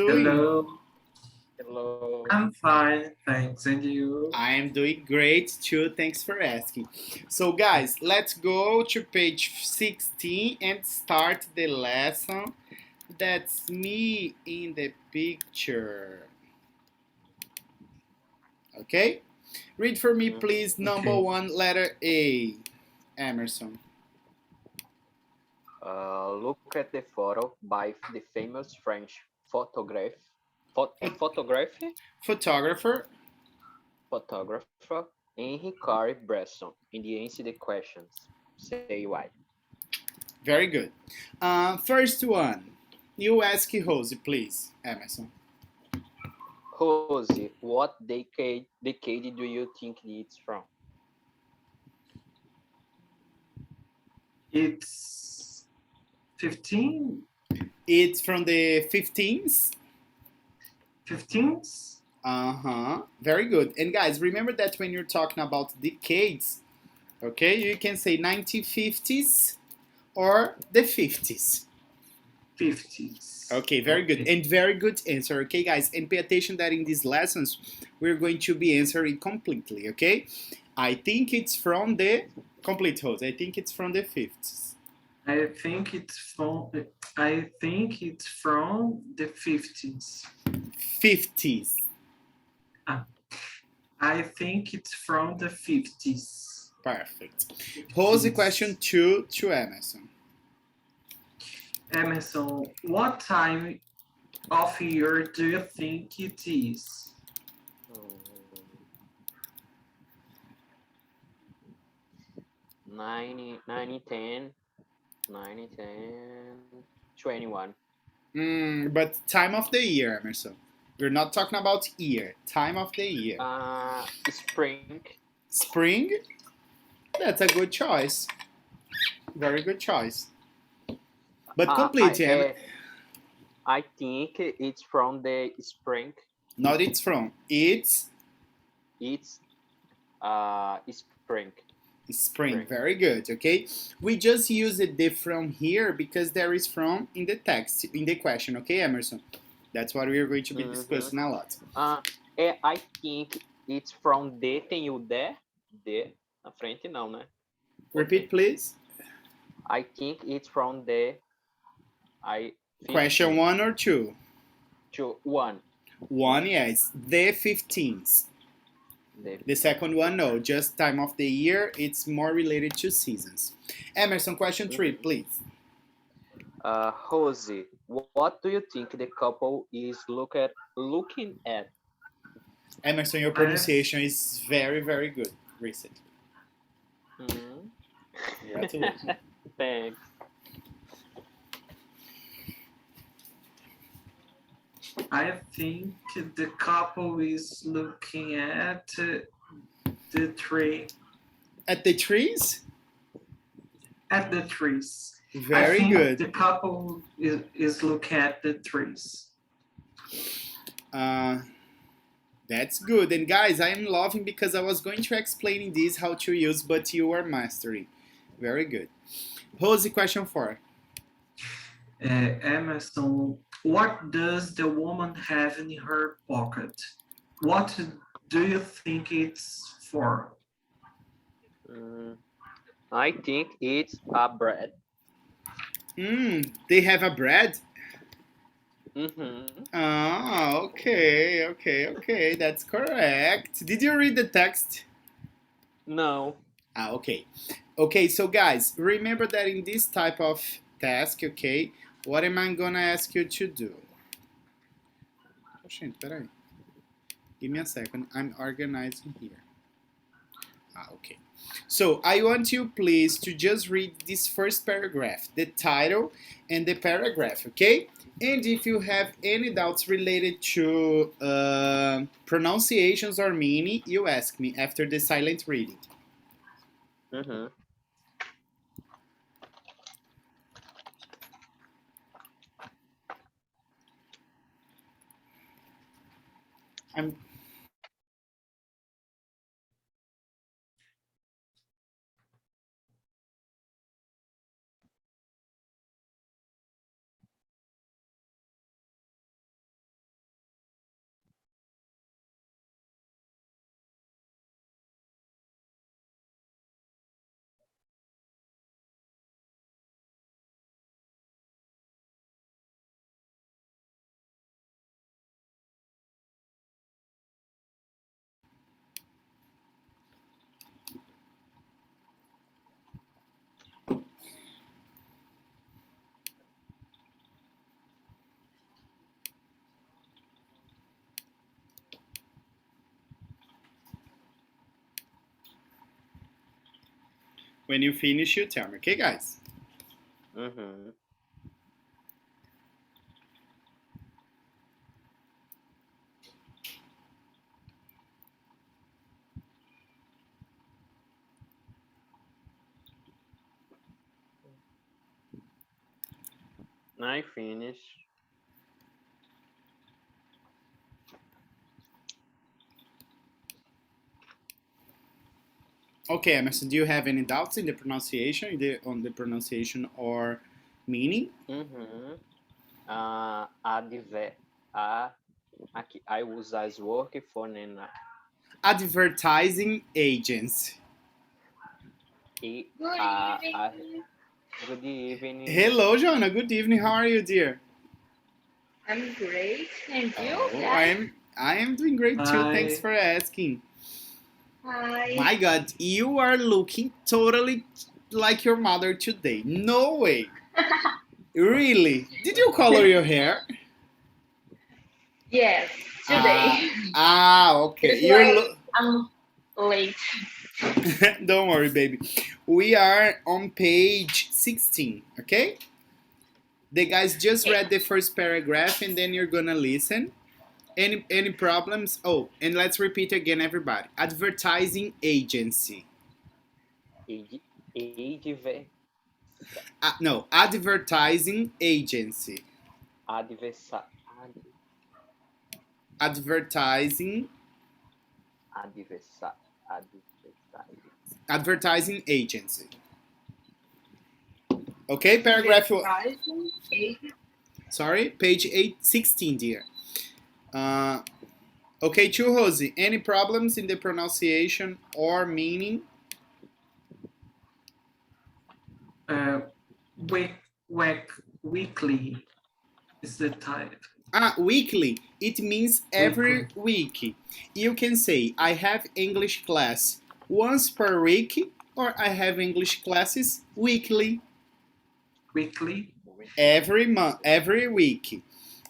doing? Hello, Hello. I'm fine, thanks. And you? I am doing great too. Thanks for asking. So, guys, let's go to page 16 and start the lesson. That's me in the picture. Okay? Read for me, please, number Okay. one, letter A. Emerson. Look at the photo by the famous French Photographer. photographer Henri Cartier-Bresson and answer the questions. Say why. Very good. First one. You ask Rosie, please, Emerson. Jose, what decade do you think it's from? It's 15, It's from the 15th. 15th? Uh-huh. Very good. And guys, remember that when you're talking about decades, okay, you can say 1950s or the 50s. 50s. Okay, very good. Okay. And very good answer. Okay, guys, and pay attention that in these lessons we're going to be answering completely, okay? I think it's from the complete host. I think it's from the 50s. I think it's from I think it's from the 50s. 50s. Ah, I think it's from the 50s. Perfect. Pose the 50s. question two to Emerson. Emerson, what time of year do you think it is? 90, 90, 10, 90, 10, 21. But time of the year, Emerson. We're not talking about year. Time of the year. Spring. Spring? That's a good choice. Very good choice. But complete, I think it's from the spring. Not it's from. It's Spring. spring. Very good. Okay. We just use the from here because there is from in the text, in the question. Okay, Emerson? That's what we are going to be discussing a lot. I think it's from the, tem o de na frente não, né? Repeat, please. I think it's from the Question 1 or 2? 1. 1, yes. The 15th. The second one, no. Just time of the year. It's more related to seasons. Emerson, question 3, please. Jose, what do you think the couple is looking at? Emerson, your pronunciation is very, very good recently. Congratulations. Thanks. I think the couple is looking at the tree. At the trees? At the trees. Very I think good. The couple is looking at the trees. That's good. And guys, I am loving because I was going to explain this how to use, but you are mastering. Very good. Rosie, question 4. Emerson, what does the woman have in her pocket? What do you think it's for? I think it's a bread. They have a bread? Mm-hmm. Ah, okay. That's correct. Did you read the text? No. Okay. Okay, so guys, remember that in this type of task, okay, what am I gonna ask you to do? Oh, gente, peraí. Give me a second. I'm organizing here. Okay. So I want you please to just read this first paragraph, the title and the paragraph, okay? And if you have any doubts related to pronunciations or meaning, you ask me after the silent reading. Mm-hmm. I'm When you finish, you tell me. Okay, guys? Mm-hmm. I finish. Okay, Emerson, do you have any doubts in the pronunciation, on the pronunciation or meaning? Mm-hmm. Adver a aqui I was as work for an Advertising agents. e Good a evening. good evening. Hello, Joanna. Good evening. How are you, dear? I'm great. And you, Oh, guys? I am doing great too. Thanks Hi. for asking. Hi. My God, you are looking totally like your mother today. No way. Really? Did you color your hair? Yes, Ah, today. okay. It's You're like I'm late. Don't worry, baby. We are on page 16, okay? The guys just Okay. read the first paragraph and then you're gonna listen. Any problems? Oh, and let's repeat again, everybody. Advertising agency. Age adver No, advertising agency. adversa Advertising adversa advertising. advertising agency. Okay, paragraph. Advertising agent. Sorry, page 16, dear. Uh, okay, Chuhosi, any problems in the pronunciation or meaning? Uh, week, weekly is the type. Weekly. It means Weekly. every week. You can say, I have English class once per week, or I have English classes weekly. Weekly. Every month, every week.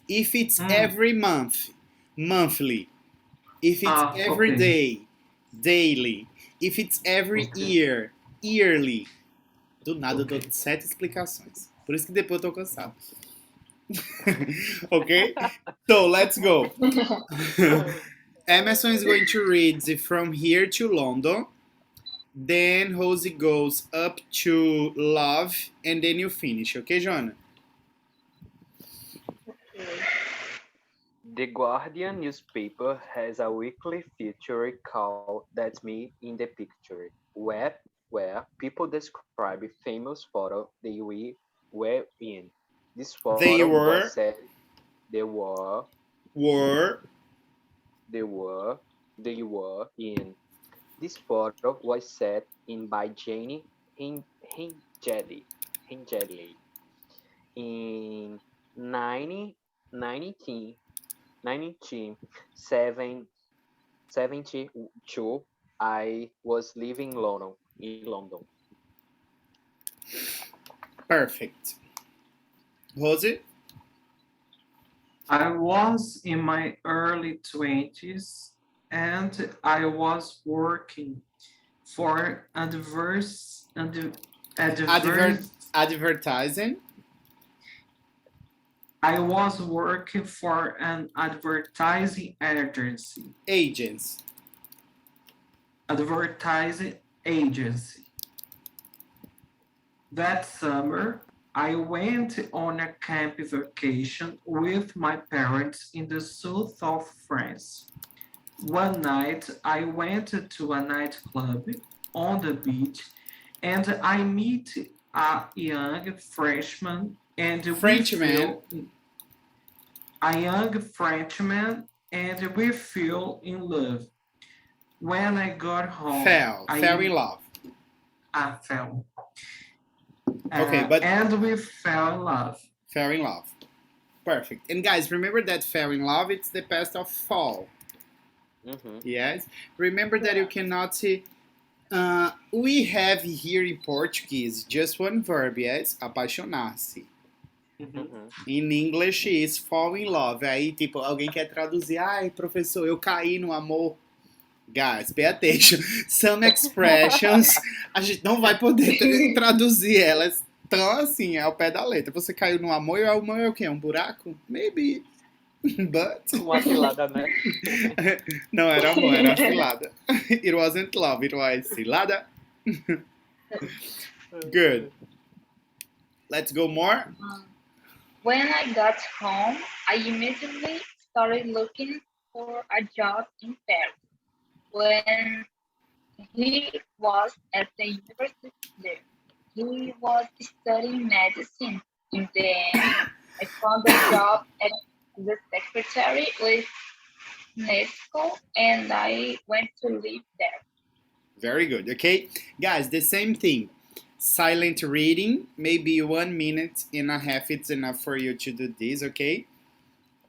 If it's Mm. every month, monthly. If it's every Okay. day, daily. If it's every Okay. year, yearly. Do nada eu dou Okay. 7 explicações. Por isso que depois eu tô cansado. Okay? So let's go. Emerson is going to read from here to London. Then Rosie goes up to love, and then you finish. Okay, Joanna? The Guardian newspaper has a weekly feature called That's Me in the Picture, where people describe famous photo were in. This They photo was were, said they were were, they were they were in. This photo was set in by Janie Hingeli in 90, 1972. I was living in London. perfect. Rosie? I was in my early 20s and I was working for Advertising I was working for an advertising agency. agents. Advertising agency. That summer, I went on a camp vacation with my parents in the south of France. One night, I went to a nightclub on the beach and I meet a young Frenchman and we Frenchman. fell a young Frenchman and we fell in love. When I got home, Fell in love. I fell. Okay, but And we fell in love. fell in love. Perfect. And guys, remember that fell in love, it's the past of fall. Mm-hmm. Yes? Remember that you cannot say, we have here in Portuguese just one verb, yes? Apaixonar-se. Mm-hmm. In English is fall in love. Aí, tipo, alguém quer traduzir, ai, professor, eu caí no amor. Guys, pay attention. Some expressions a gente não vai poder traduzir elas tão assim, ao pé da letra. Você caiu no amor e o amor é o quê? Um buraco? Maybe. But. Uma cilada, né? Não era amor, era cilada. It wasn't love, it was cilada. Good. Let's go more. When I got home, I immediately started looking for a job in Paris. When he was at the university there, he was studying medicine. In the end, I found a job as the secretary with UNESCO, and I went to live there. Very good. Okay, guys, the same thing. Silent reading, maybe 1 minute and a half, it's enough for you to do this, okay?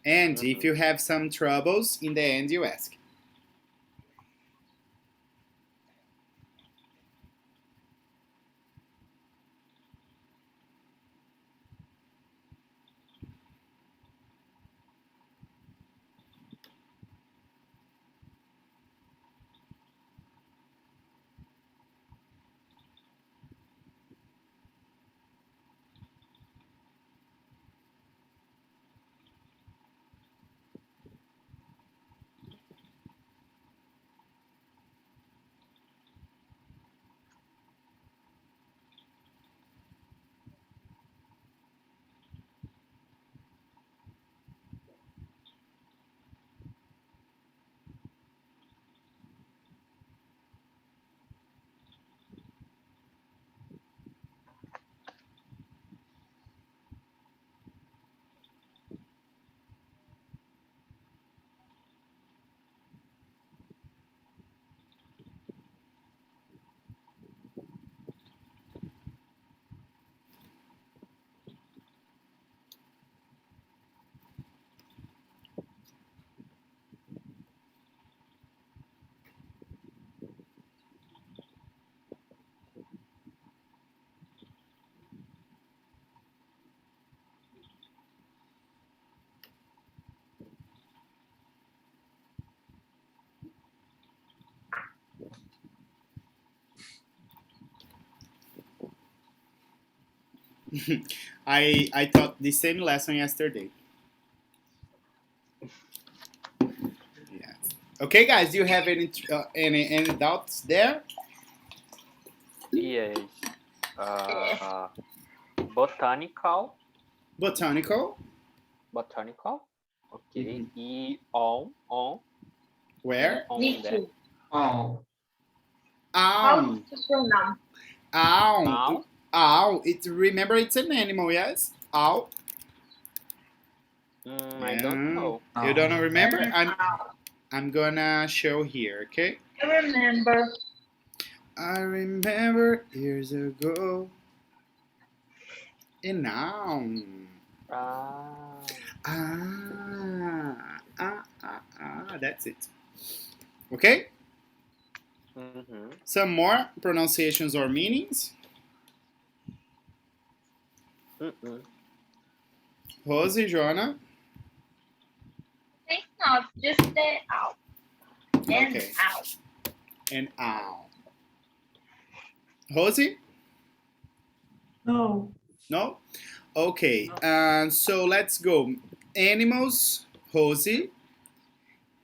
And if you have some troubles, in the end you ask. I taught the same lesson yesterday. Yes. Okay, guys, do you have any doubts there? Yes. Uh, botanical. Botanical. Botanical. Okay. E on. Where? On Me that. too. Oh, How Ow. to pronounce? Ow. Now. Ow. Remember it's an animal, yes? Ow. I don't know. You don't remember? Ow. I'm gonna show here, okay? I remember. I remember years ago. And now. Ah. That's it. Okay? Mm-hmm. Some more pronunciations or meanings. Mm-mm. Rosie, Joanna. Think not, just the ow. And Okay. ow. And ow. Rosie? no. No? Okay. So let's go. Animals, Rosie.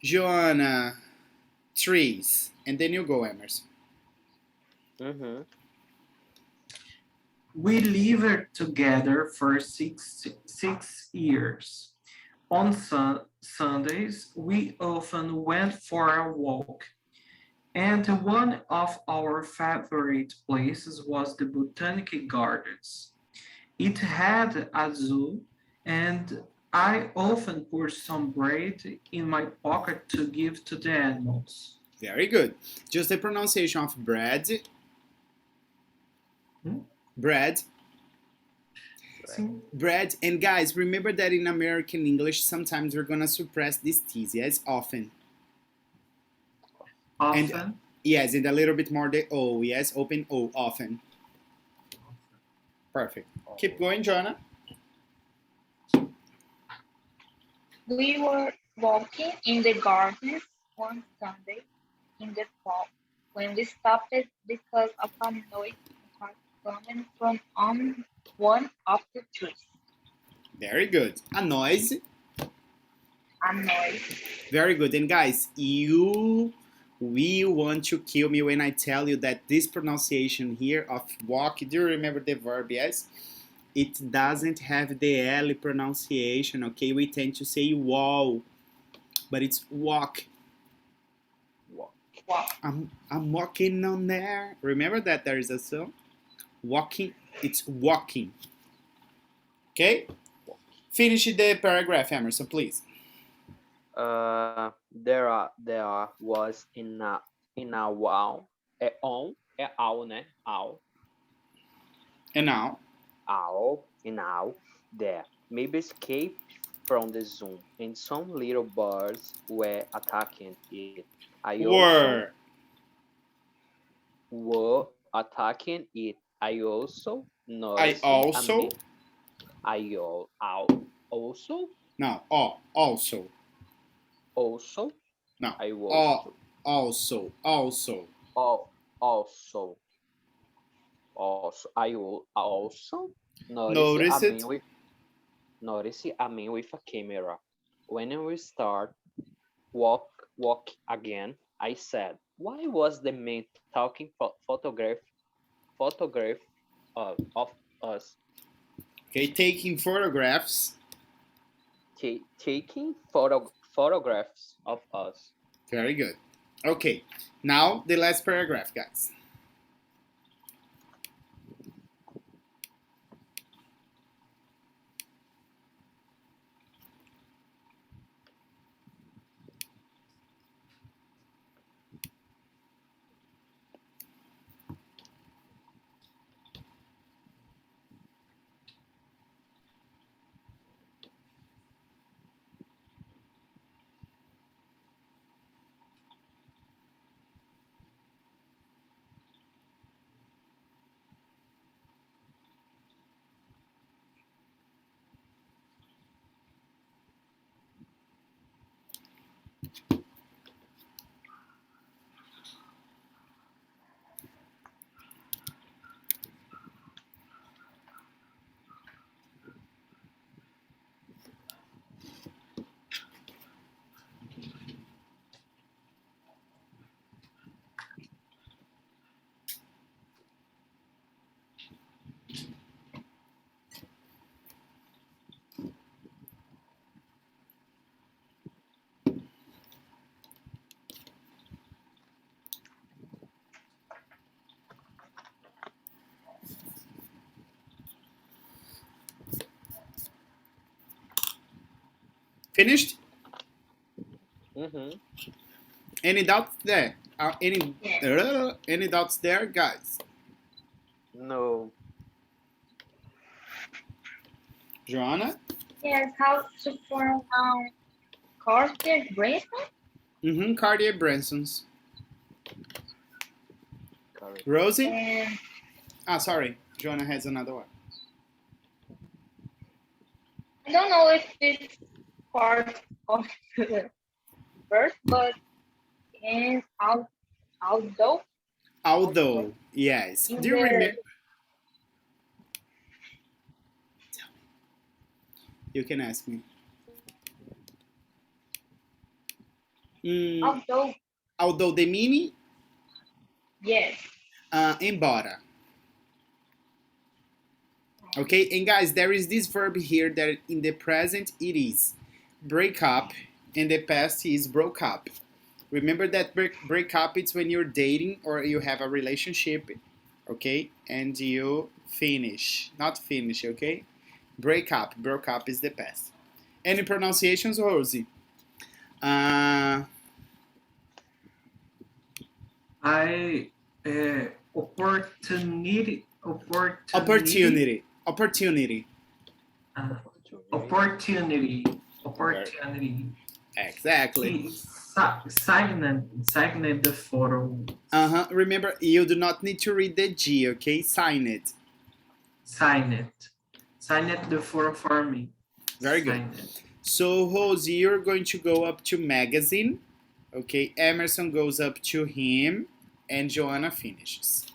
Joanna, trees. And then you go, Emerson. Mm-hmm. We lived together for 6 years. On Sundays, we often went for a walk. And one of our favorite places was the Botanic Gardens. It had a zoo, and I often put some bread in my pocket to give to the animals. Very good. Just the pronunciation of bread. Bread. Sim. Bread. And guys, remember that in American English, sometimes we're gonna suppress this T's, yes? Often. Often. Yes, and a little bit more the O, yes? Open O, often. Perfect. Keep going, Joanna. We were walking in the gardens one Sunday, in the fall when we stopped because of a noise coming from one of the trees. Very good. A noise. A noise. Very good. And guys, you will want to kill me when I tell you that this pronunciation here of walk, do you remember the verb? Yes? It doesn't have the L pronunciation, okay? We tend to say wall, but it's walk. Walk. Walk. I'm walking on there. Remember that there is a song? Walking, it's walking. Okay? Finish the paragraph, Emerson, please. There was in a wall é owl, né? Owl. And now? Owl there. Maybe escaped from the zoo, and some little birds were attacking it. I also Were. were attacking it. I also I noticed also? also No, also. also No, I was also. al- also also Notice it. notice a man with a camera. When we start walk again, I said, why was the man taking photograph of us? Okay, taking photographs. Taking photographs of us. Very good. Okay, now the last paragraph, guys. Finished? Mm-hmm. Any doubts there? Any doubts there, guys? No. Joanna? Yes, how to form Carter bracelet? Cartier Bransons. Correct. Rosie? And Sorry. Joanna has another one. I don't know if it's part of the verse, but in Although, yes. in Do you remember? You can ask me. Although the meaning? Yes. Embora. Okay, and guys, there is this verb here that in the present it is break up, and the past is broke up. Remember that break up, it's when you're dating or you have a relationship, okay, and you finish, not finish, okay? Break up, broke up is the past. Any pronunciations, Rosie? Opportunity. Opportunity. Exactly. Sign the photo. Remember, you do not need to read the G, okay? Sign it. Sign it the photo for me. Very good. So, Rosie, you're going to go up to magazine, Okay, Emerson goes up to him and Joanna finishes.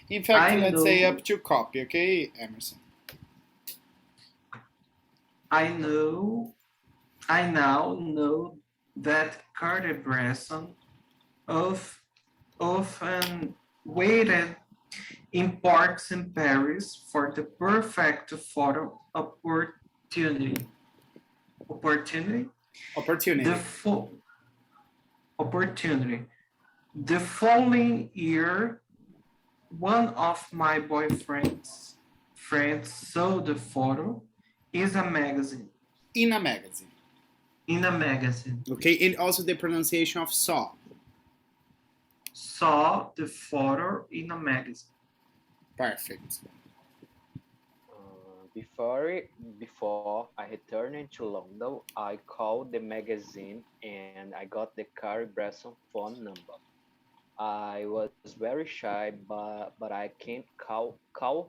In fact, let's say up to copy, okay, Emerson? I now know that Carter Bresson often waited in parks in Paris for the perfect photo opportunity. Opportunity. Opportunity. The following year, one of my boyfriend's friends saw the photo in a magazine. In a magazine. In a magazine. Okay, and also the pronunciation of saw. Saw the photo in a magazine. Perfect. Before I returned to London, I called the magazine and I got the Carrie Bresson phone number. I was very shy, but I can't call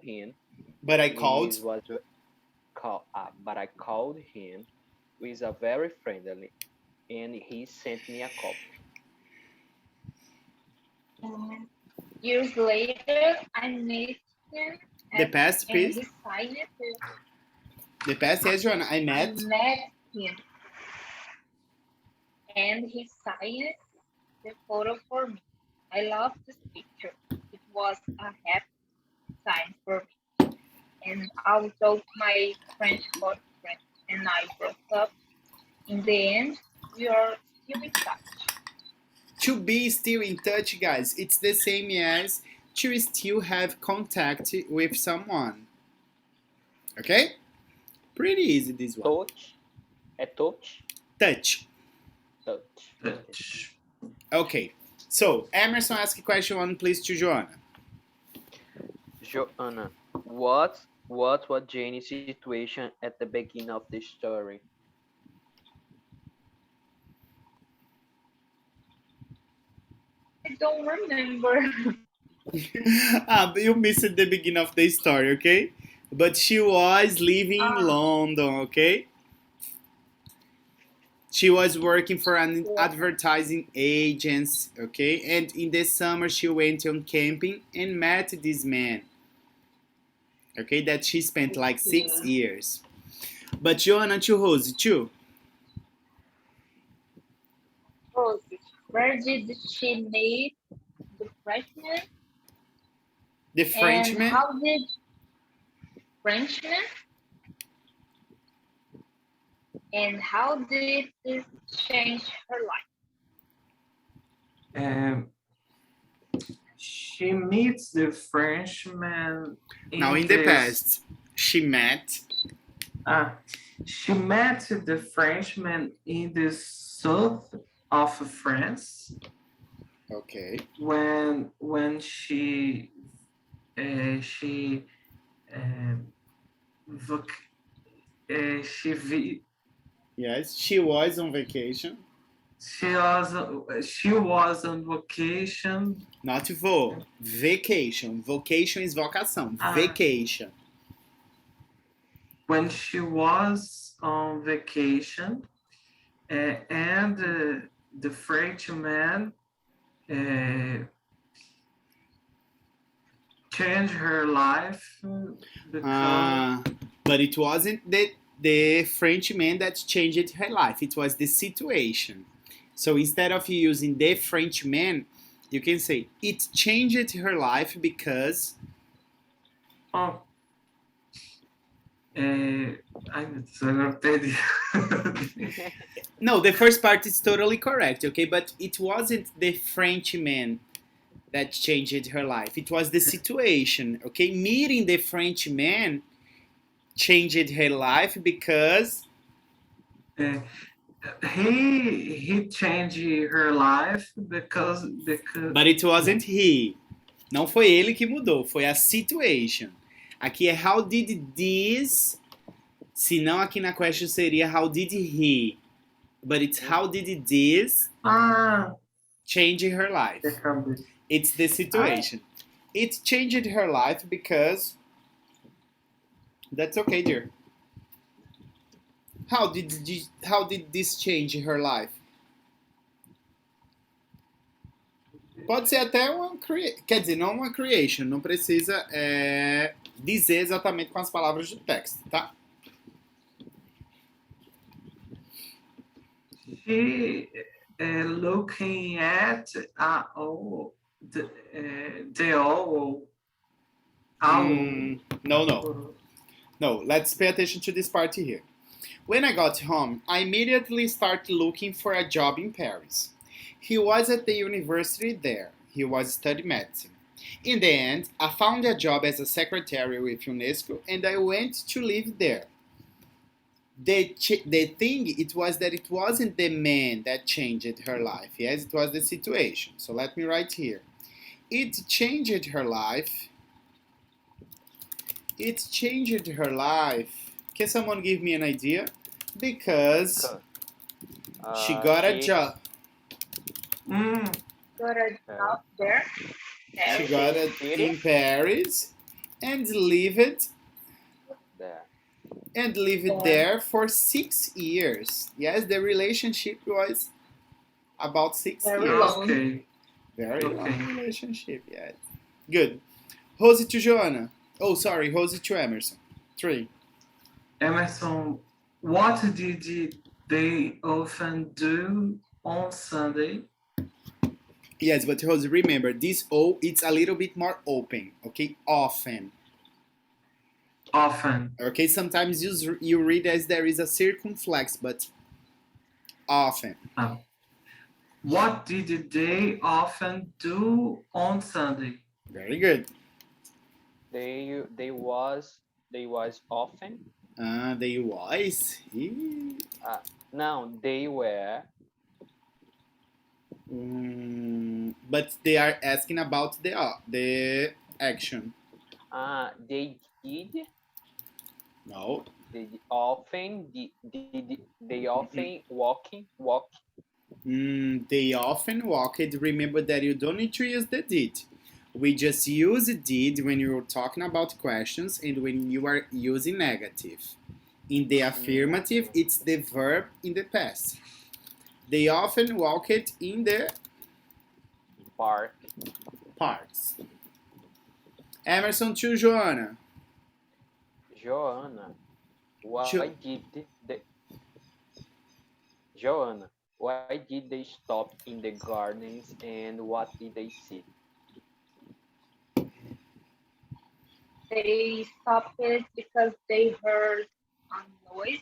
him. But I called. But I called him. He's a very friendly, and he sent me a copy. Years later, I met him. The past, please. And he signed it. The past, yes, Joanna. I met him. And he signed the photo for me. I love this picture. It was a happy sign for me. And I told my French boyfriend and I broke up. In the end, we are still in touch. To be still in touch, guys, it's the same as to still have contact with someone. Okay? Pretty easy this one. Touch? É touch? Touch. Touch. Okay. So, Emerson, ask a question one, please, to Joanna. Joanna, what was Janie's situation at the beginning of the story? I don't remember. You missed the beginning of the story, okay? But she was living in London, okay? She was working for an advertising agency, okay? And in the summer, she went on camping and met this man, okay? That she spent like 6 years. But Joanna, to Rosie, too. Rosie, where did she meet the Frenchman? The Frenchman? And how did Frenchman? And how did this change her life? She meets the Frenchman. Now in the past, she met. She met the Frenchman in the south of France. Okay. When she Yes, she was on vacation. She was on vacation. Not vacation. Vocation is vocação. Vacation. When she was on vacation, and the Frenchman changed her life. But it wasn't the Frenchman that changed her life. It was the situation. So instead of using the Frenchman, you can say it changed her life because. No, the first part is totally correct, okay? But it wasn't the Frenchman that changed her life. It was the situation, okay? Meeting the Frenchman changed her life because he changed her life because But it wasn't he. Não foi ele que mudou, foi a situation. Aqui é how did this, se não aqui na question seria how did he. But it's how did this change her life. It's the situation. It changed her life because. That's okay, dear. How did this change her life? Pode ser até uma quer dizer, não uma creation, não precisa dizer exatamente com as palavras do texto, tá? She looking at oh, the owl. Owl. No, let's pay attention to this part here. When I got home, I immediately started looking for a job in Paris. He was at the university there. He was studying medicine. In the end, I found a job as a secretary with UNESCO and I went to live there. The thing it was that it wasn't the man that changed her life. Yes, it was the situation. So let me write here. It changed her life. It changed her life. Can someone give me an idea? Because she got a job. Got a job there. She got it in Paris and lived there for 6 years. Yes, the relationship was about 6 Very years. long. Okay. Very long relationship, yeah. Good. Rosie to Joanna. Oh, sorry, Rosie to Emerson. 3. Emerson, what did they often do on Sunday? Yes, but Rosie, remember, this O, it's a little bit more open, okay? Often. Often. Okay, sometimes you read as there is a circumflex, but often. What did they often do on Sunday? Very good. They was often. They was. No, they were. But they are asking about the action. They did. No. They often walk. They often walked. Remember that you don't need to use the did. We just use did when you're talking about questions and when you are using negative. In the affirmative, it's the verb in the past. They often walked in the parks. Emerson to Joanna. Joanna, why did they stop in the gardens and what did they see? They stopped it because they heard a noise.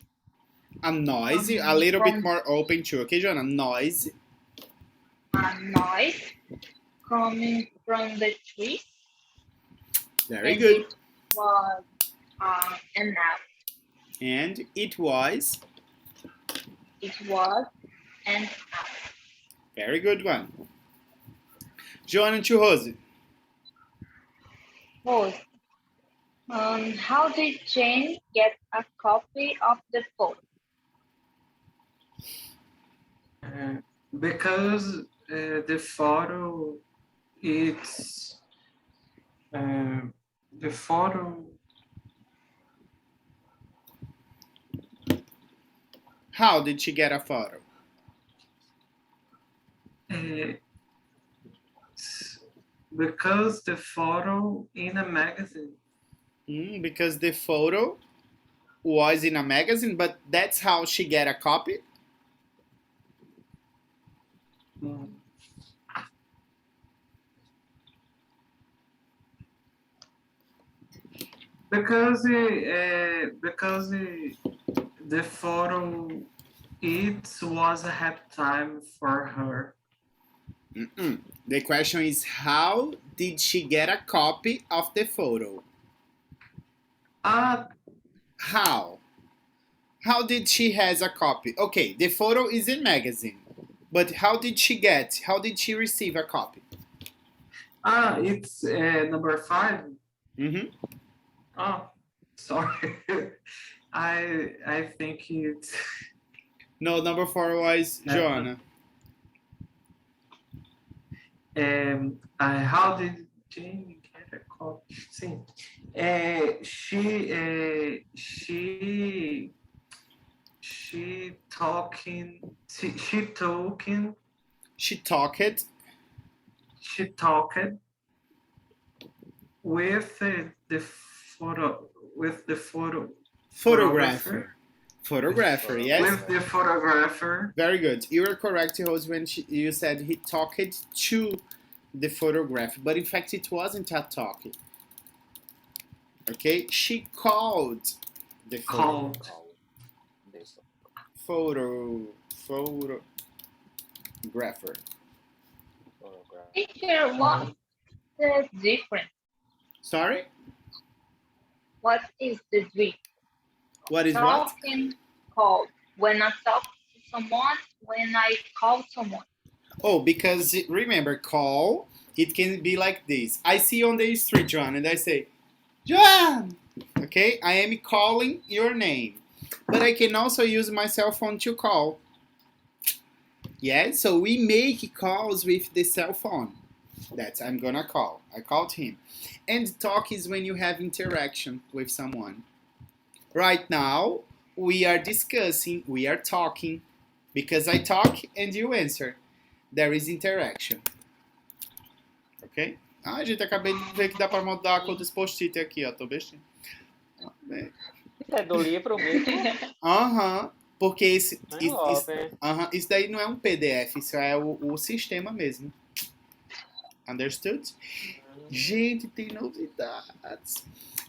A noise, a little bit more open too. Okay, Joanna, noise. A noise coming from the trees. Very good. It was an owl. And it was? It was an owl. Very good one. Joanna to Rose. Rose. How did Jane get a copy of the photo? Because the photo, it's the photo. How did she get a photo? Because the photo in a magazine. Because the photo was in a magazine, but that's how she get a copy? Because the photo, it was a happy time for her. The question is, how did she get a copy of the photo? How? How did she has a copy? Okay, the photo is in magazine, but how did she receive a copy? It's number 5. Oh, sorry. I think it's... No, number 4 was Joanna. How did Jane get a copy? Sim. talking. She talking. She talked She talked with the photo with the photographer. with, Photographer, yes. with the photographer. Very good. You were correct, Rose, when you said he talked to the photographer, but in fact it wasn't a talk. Okay, she called the Called. Call this photographer. photograph. Teacher, what's the difference? Sorry, What is the difference? what is what? Talking, call. When I talk to someone, when I call someone. Oh, because remember, call, it can be like this. I see you on the street, John, and I say, John! Okay, I am calling your name. But I can also use my cell phone to call. Yeah, so we make calls with the cell phone. That's I'm gonna call. I called him. And talk is when you have interaction with someone. Right now, we are discussing, we are talking. Because I talk and you answer. There is interaction. Ok? Ah, gente, acabei de ver que dá pra mudar com os post-it aqui, ó. Tô bestinho. Isso é do livro mesmo? Aham. Porque isso daí não é um PDF, isso é o sistema mesmo. Understood? Gente, tem novidades.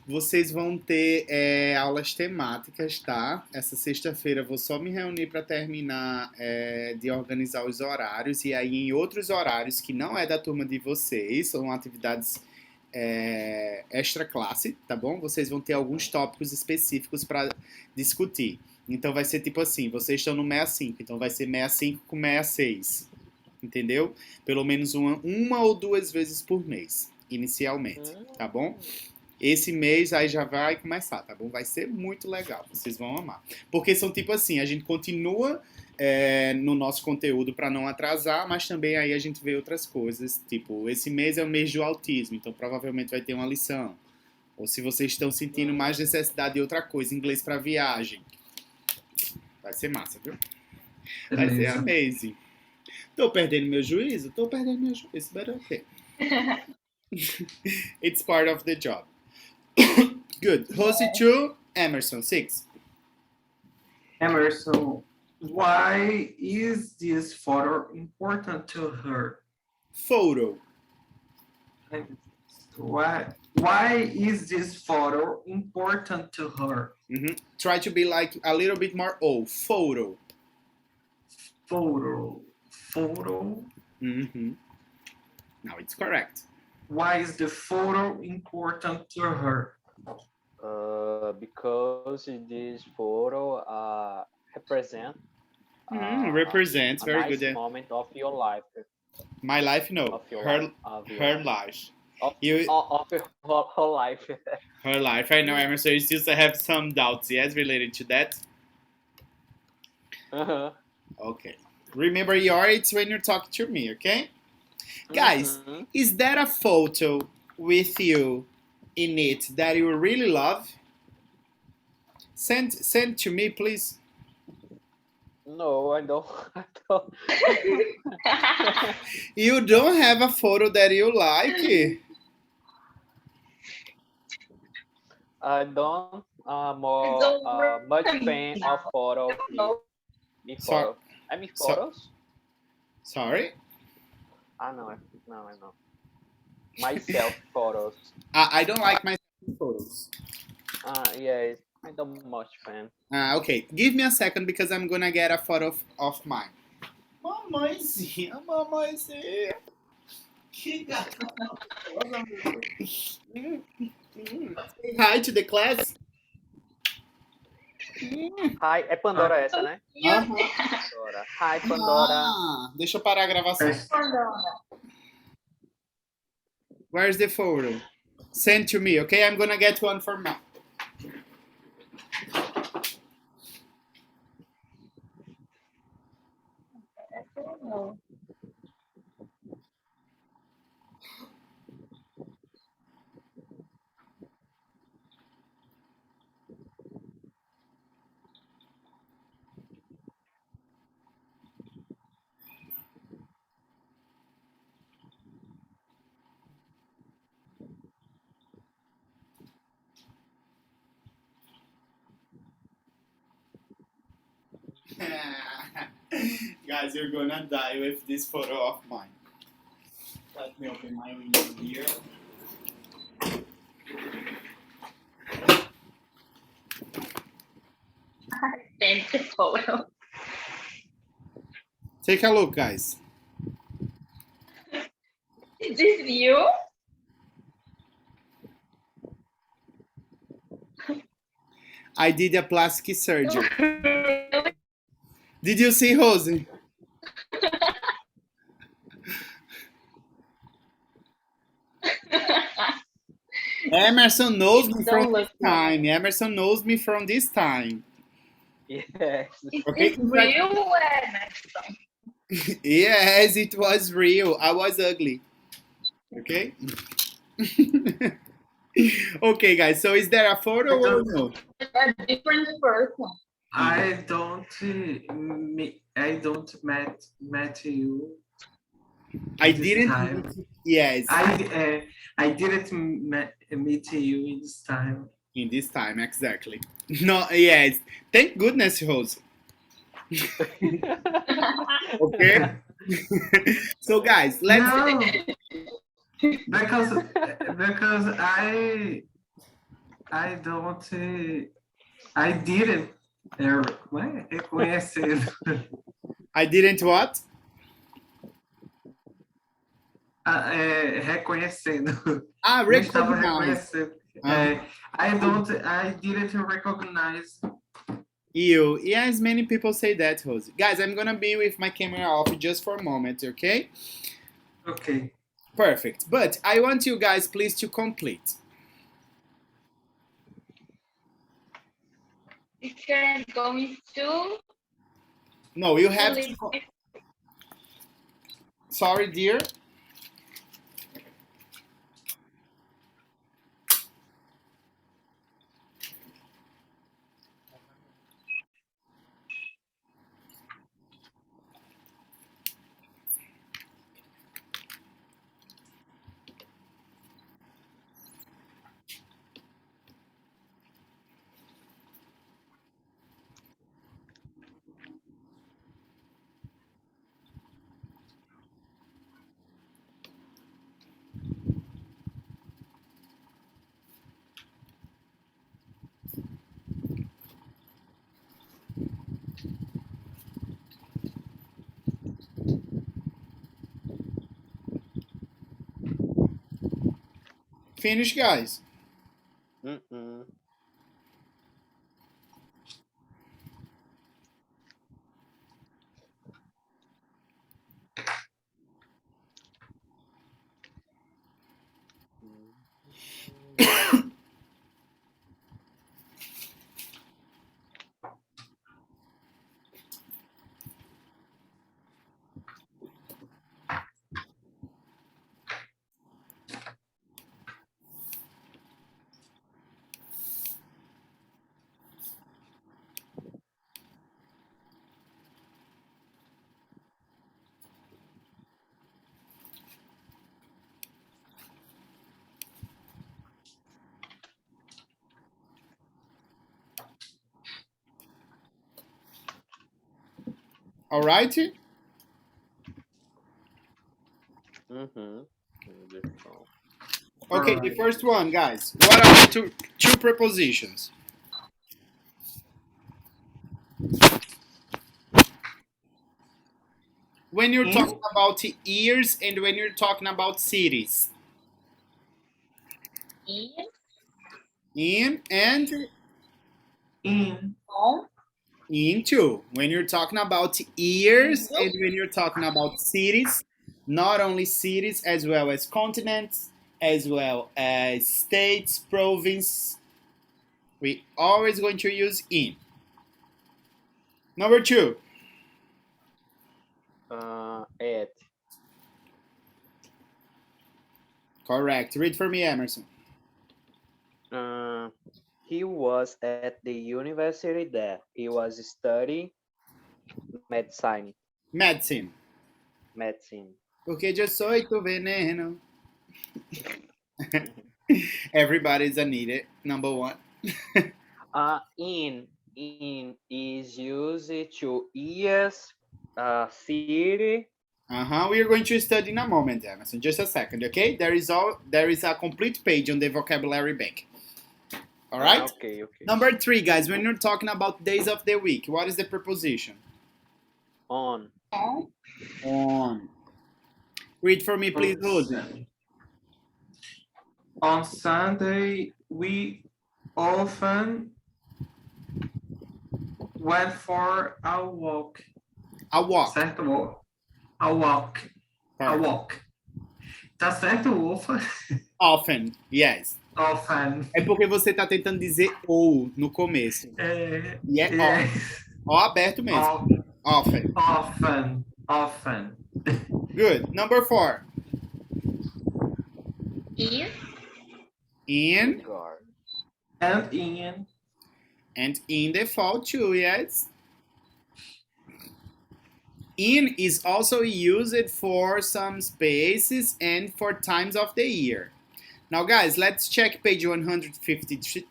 Vocês vão ter aulas temáticas, tá? Essa sexta-feira eu vou só me reunir para terminar de organizar os horários. E aí, em outros horários que não é da turma de vocês, são atividades extra classe, tá bom? Vocês vão ter alguns tópicos específicos para discutir. Então, vai ser tipo assim: vocês estão no MEA5, então vai ser MEA5 com MEA6. Entendeu? Pelo menos uma ou duas vezes por mês, inicialmente, tá bom? Esse mês aí já vai começar, tá bom? Vai ser muito legal, vocês vão amar. Porque são tipo assim, a gente continua no nosso conteúdo para não atrasar, mas também aí a gente vê outras coisas, tipo, esse mês é o mês do autismo, então provavelmente vai ter uma lição. Ou se vocês estão sentindo mais necessidade de outra coisa, inglês para viagem. Vai ser massa, viu? Vai ser Beleza. amazing. Tô perdendo meu juízo? Tô perdendo meu juízo, but okay. It's part of the job. Good. Rosie 2, Emerson 6. Emerson, why is this photo important to her? Photo. Why is this photo important to her? Try to be like a little bit more photo. Photo. Now it's correct. Why is the photo important to her? Because this photo represents Represents, a very nice good. moment of your life. My life, no. Of your Her life. Of your her life. life. Of You- of your whole life. Her life. I know, Emerson, you still have some doubts, yes, related to that? Uh-huh. Okay. Remember, it's when you're talking to me, okay? Guys, Mhm. is there a photo with you in it that you really love? Send to me, please. No, I don't. I don't. You don't have a photo that you like? I don't more Don't much fan of photo. No. Me Sorry. photos. I mean So- photos. Sorry? I know. I know. Myself photos. I don't like my photos. Yeah, I don't much fan. Okay, give me a second because I'm gonna get a photo of mine. Mamãezinha. Que Say hi to the class. Hi, é Pandora essa, né? Aham. Pandora. Hi, Pandora. Deixa eu parar a gravação. Where's the photo? Send to me, okay? I'm gonna get one for now. Guys, you're gonna die with this photo of mine. Let me open my window here. Send the photo. Take a look, guys. Is this you? I did a plastic surgery. Really? Did you see Rosie? Emerson knows me from Don't this look like time. Emerson knows me from this time. Yes. Is Okay, this real, Emerson? yes, it was real. I was ugly. Okay. Okay, guys. So is there a photo or no? A different person. I don't met you I this didn't. time. Yes, I didn't meet you in this time. in this time exactly. No, yes. Thank goodness, Rose. Okay. So, guys, let's. No, because I don't I didn't reconhecer. I didn't what? Reconhecendo. Ah, Não estava recognize. reconhecendo. Uh-huh. I didn't recognize. You. Yes, many people say that, Rose. Guys, I'm gonna be with my camera off just for a moment, okay? Okay. Perfect. But I want you guys, please, to complete. Teacher, I'm going to No, you have leave. to. Sorry, dear. Finish, guys. Mm-mm. All right. Mm-hmm. Wonderful. Okay, the Alright. first one, guys. What are the two prepositions? When you're talking about years and when you're talking about cities. In, In and In on, into. When you're talking about years into, and when you're talking about cities, not only cities, as well as continents, as well as states, province, we always going to use in. Number two. At. Correct. Read for me, Emerson. Uh, he was at the university there. He was studying medicine. Medicine. Medicine. Porque yo soy tu veneno. Everybody's a need it. Number one. In. in is used to yes, city. We are going to study in a moment, Emerson. Just a second, okay? There is a complete page on the vocabulary bank. All right. Okay, okay. Number 3, guys. When you're talking about days of the week, what is the preposition? On. On. Read for me, please, Rose. On Sunday, we often went for a walk. A walk. Certo? A walk. A walk. Tá certo, Ufa? Often, yes. Often. É porque você tá tentando dizer ou no começo. E é ó aberto mesmo. Often. Often. Often. Good. Number 4. In. Regard. And in. And in the fall too, yes. In is also used for some spaces and for times of the year. Now, guys, let's check page 153.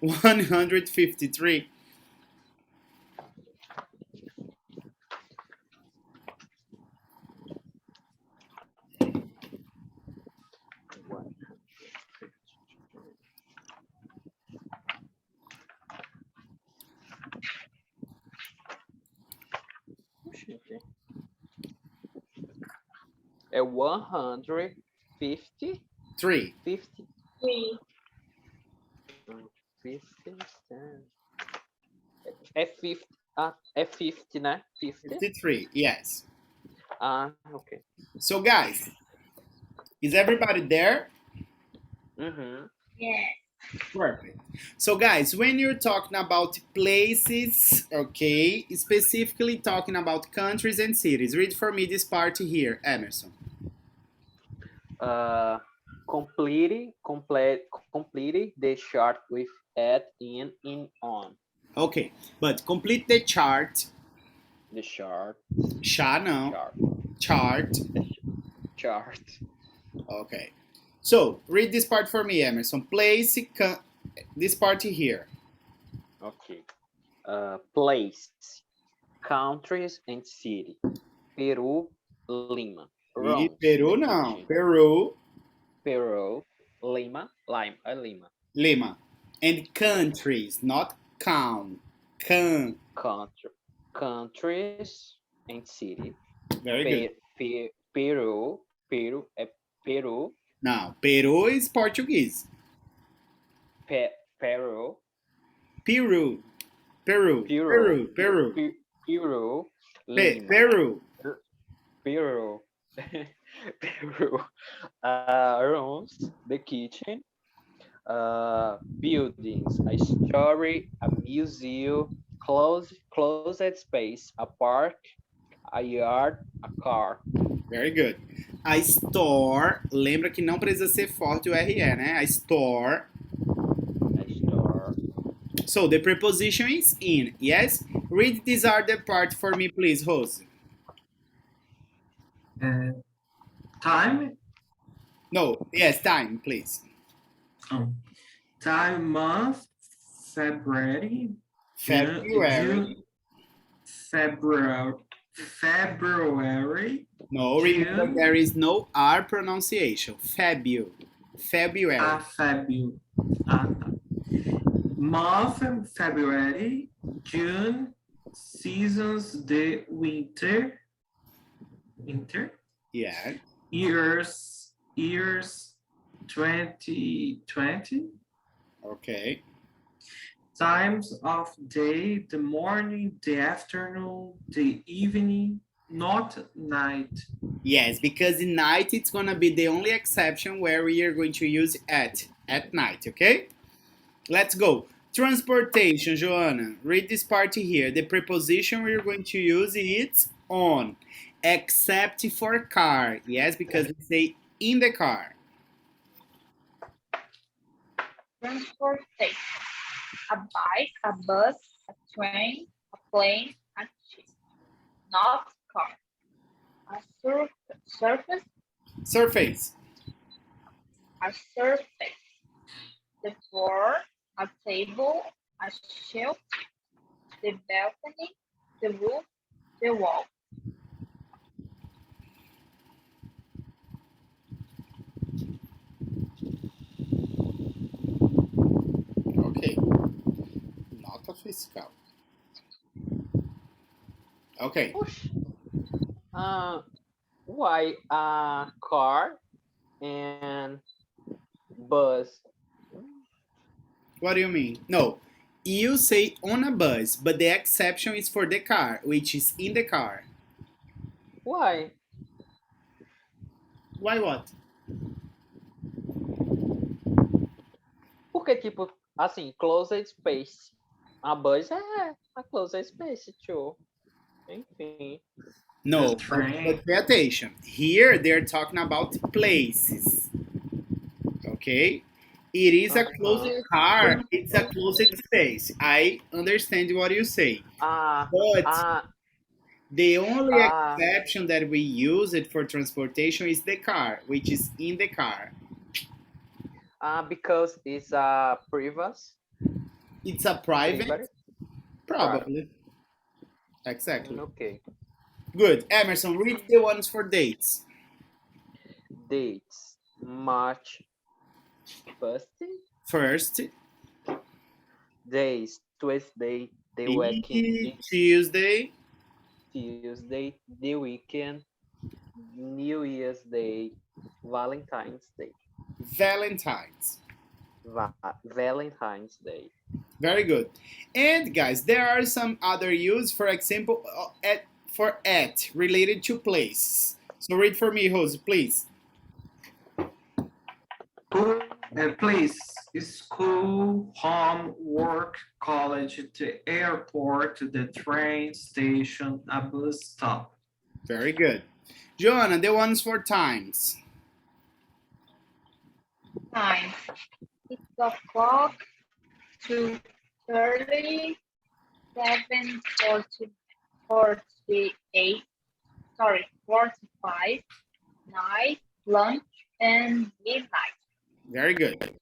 153. É 150. 3. 50. 50. É 50. É 50, né? 50. 53, yes. Okay. So, guys, is everybody there? Yeah. Perfect. So, guys, when you're talking about places, okay, specifically talking about countries and cities, read for me this part here, Emerson. Completing the chart with at, in, on. Okay, but complete the chart. The chart. No. Chart. Chart. Okay. So, read this part for me, Emerson. Place, this part here. Okay. Place, countries and city. Peru, Lima. Wrong. Peru não. Peru. Peru, Lima. Lima. And countries, not count. Countries and city. Very good. Peru. Peru. Não, Peru is Portuguese. Peru. Peru. Peru. Lima. Peru. Rooms, the kitchen, buildings, a story, a museum, closet space, a park, a yard, a car. Very good. A store, lembra que não precisa ser forte o RE, né? A store. So the preposition is in, yes? Read this other part for me, please, Rose. Time? No, yes, time, please. Time, month, February. February. No, remember there is no R pronunciation. February. February. Month, February. June, seasons, the winter. Yeah. Years 2020. Okay. Times of day, the morning, the afternoon, the evening, not night. Yes, because in night it's gonna be the only exception where we are going to use at night, okay? Let's go. Transportation, Joanna. Read this part here. The preposition we're going to use is on, except for car. Yes, because we say in the car. Transportation. A bike, a bus, a train, a plane, a ship. Not car. A surface. A surface. The floor, a table, a shelf, the balcony, the roof, the wall. Okay. Nota fiscal. Okay. Push. Why a car and bus? What do you mean? No. You say on a bus, but the exception is for the car, which is in the car. Why? Why what? Porque, tipo, assim, closed space. A bus é a closed space, too. Enfim. The No, train. but pay attention. Here they're talking about places. Okay? It is a closed car, it's a closed space. I understand what you say. Ah, But ah, the only ah, exception that we use it for transportation is the car, which is in the car. because it's a privacy. It's a private, Private. probably. Exactly. Okay. Good. Emerson, read the ones for dates. Dates. March 1st. First, Days. Tuesday. The weekend. Tuesday, Tuesday. The weekend. New Year's Day. Valentine's Day. Valentine's. Valentine's Day. Very good. And guys, there are some other use, for example, at related to place. So read for me, Jose, please. Place, school, home, work, college, the airport, the train station, a bus stop. Very good. Joanna, the ones for times. Time. 6 o'clock, 2:30, 7:40, 48. Sorry, 45, night, lunch, and midnight. Very good.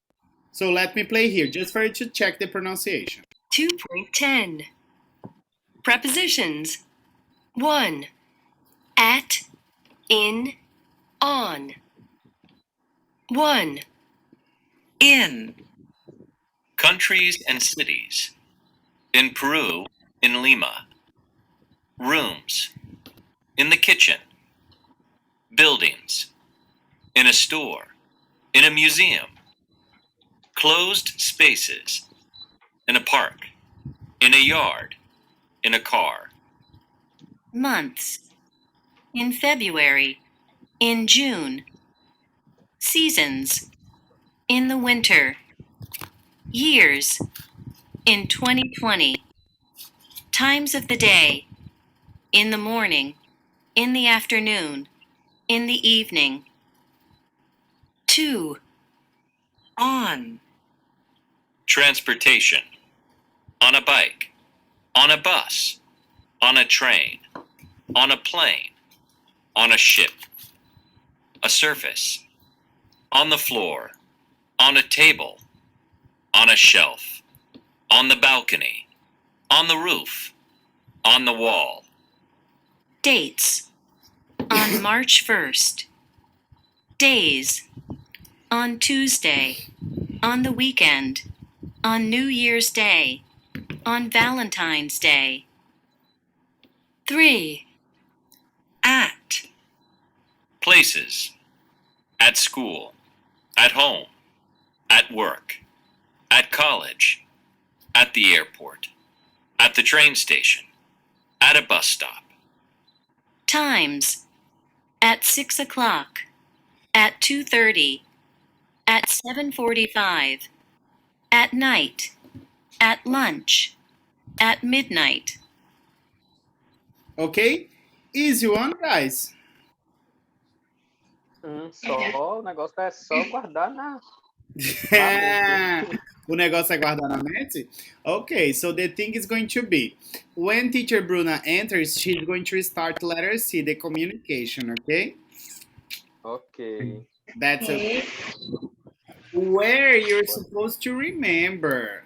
So let me play here, just for you to check the pronunciation. 2.10 Prepositions 1. At, in, on. 1. In. Countries and cities. In Peru, in Lima. Rooms. In the kitchen. Buildings. In a store. In a museum. Closed spaces. In a park. In a yard. In a car. Months. In February. In June. Seasons. In the winter. Years. In 2020. Times of the day. In the morning. In the afternoon. In the evening. 2. On. Transportation. On a bike. On a bus. On a train. On a plane. On a ship. A surface. On the floor. On a table. On a shelf. On the balcony. On the roof. On the wall. Dates. On March 1st. Days. On Tuesday. On the weekend. On New Year's Day. On Valentine's Day. 3. At. Places. At school. At home. At work. At college. At the airport. At the train station. At a bus stop. Times. At 6 o'clock. At 2:30. At 7:45. At night. At lunch. At midnight. Okay? Easy one, guys. Só, o negócio é só guardar na. O negócio é guardar na mente? Okay, so the thing is going to be, when teacher Bruna enters, she's going to start letter C, the communication, okay? Ok. That's Okay. where you're supposed to remember.